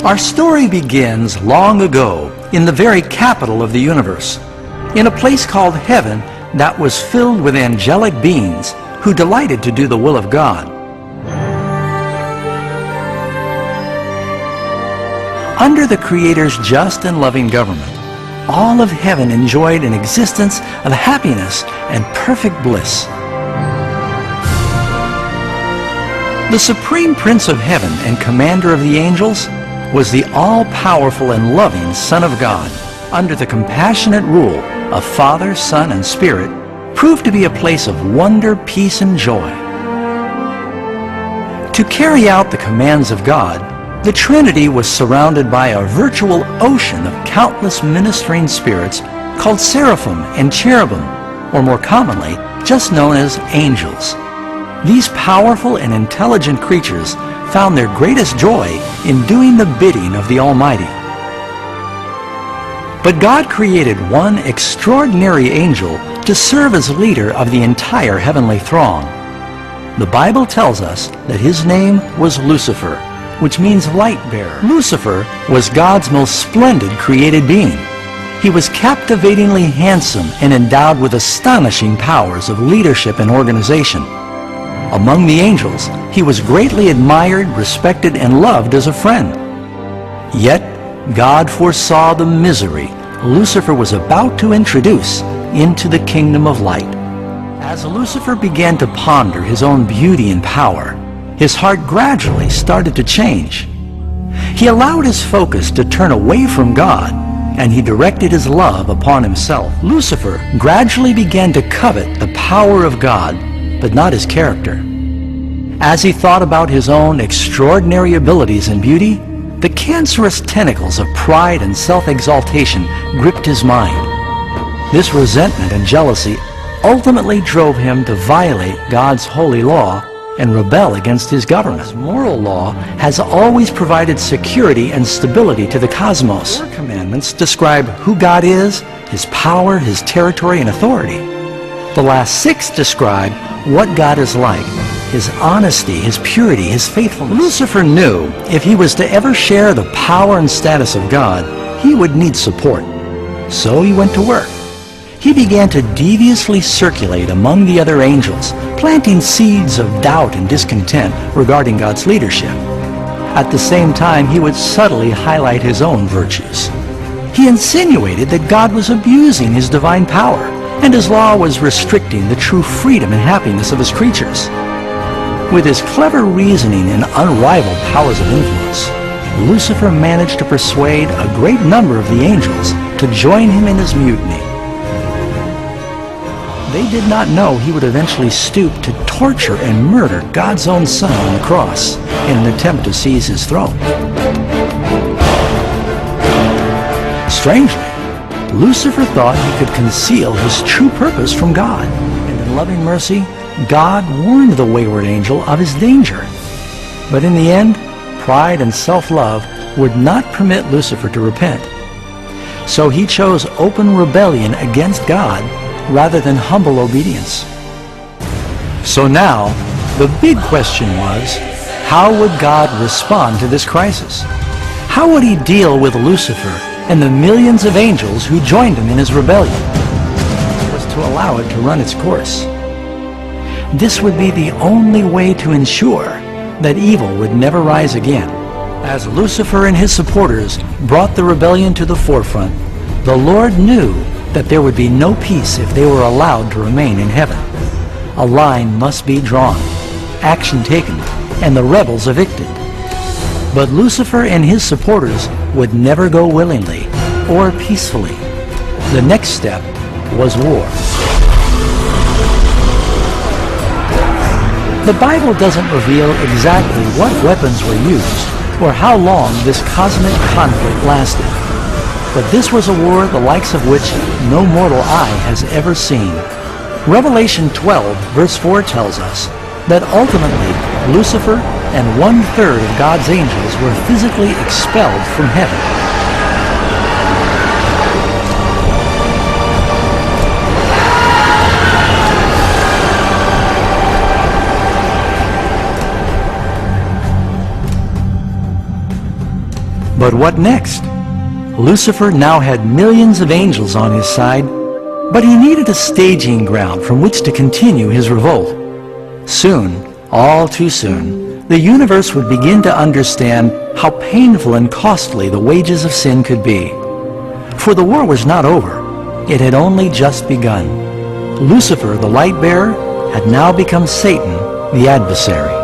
Our story begins long ago in the very capital of the universe, in a place called heaven that was filled with angelic beings who delighted to do the will of God. Under the Creator's just and loving government, all of heaven enjoyed an existence of happiness and perfect bliss. The Supreme Prince of Heaven and Commander of the angels was the all-powerful and loving Son of God. Under the compassionate rule of Father, Son, and Spirit, proved to be a place of wonder, peace, and joy. To carry out the commands of God, the Trinity was surrounded by a virtual ocean of countless ministering spirits called seraphim and cherubim, or more commonly, just known as angels. These powerful and intelligent creatures found their greatest joy in doing the bidding of the Almighty. But God created one extraordinary angel to serve as leader of the entire heavenly throng. The Bible tells us that his name was Lucifer, which means light bearer. Lucifer was God's most splendid created being. He was captivatingly handsome and endowed with astonishing powers of leadership and organization. Among the angels, he was greatly admired, respected, and loved as a friend. Yet, God foresaw the misery Lucifer was about to introduce into the kingdom of light. As Lucifer began to ponder his own beauty and power, his heart gradually started to change. He allowed his focus to turn away from God, and he directed his love upon himself. Lucifer gradually began to covet the power of God, but not his character. As he thought about his own extraordinary abilities and beauty, the cancerous tentacles of pride and self-exaltation gripped his mind. This resentment and jealousy ultimately drove him to violate God's holy law and rebel against his government. God's moral law has always provided security and stability to the cosmos. The commandments describe who God is, his power, his territory, and authority. The last 6 describe what God is like, his honesty, his purity, his faithfulness. Lucifer knew if he was to ever share the power and status of God, he would need support. So he went to work. He began to deviously circulate among the other angels, planting seeds of doubt and discontent regarding God's leadership. At the same time, he would subtly highlight his own virtues. He insinuated that God was abusing his divine power, and his law was restricting the true freedom and happiness of his creatures. With his clever reasoning and unrivaled powers of influence, Lucifer managed to persuade a great number of the angels to join him in his mutiny. They did not know he would eventually stoop to torture and murder God's own Son on the cross in an attempt to seize his throne. Strangely, Lucifer thought he could conceal his true purpose from God, and in loving mercy, God warned the wayward angel of his danger. But in the end, pride and self-love would not permit Lucifer to repent. So he chose open rebellion against God rather than humble obedience. So now, the big question was, how would God respond to this crisis? How would he deal with Lucifer and the millions of angels who joined him in his rebellion? It was to allow it to run its course. This would be the only way to ensure that evil would never rise again. As Lucifer and his supporters brought the rebellion to the forefront, the Lord knew that there would be no peace if they were allowed to remain in heaven. A line must be drawn, action taken, and the rebels evicted. But Lucifer and his supporters would never go willingly or peacefully. The next step was war. The Bible doesn't reveal exactly what weapons were used or how long this cosmic conflict lasted. But this was a war the likes of which no mortal eye has ever seen. Revelation 12, verse 4 tells us that ultimately Lucifer and 1/3 of God's angels were physically expelled from heaven. But what next? Lucifer now had millions of angels on his side, but he needed a staging ground from which to continue his revolt. Soon, all too soon, the universe would begin to understand how painful and costly the wages of sin could be. For the war was not over. It had only just begun. Lucifer, the light bearer, had now become Satan, the adversary.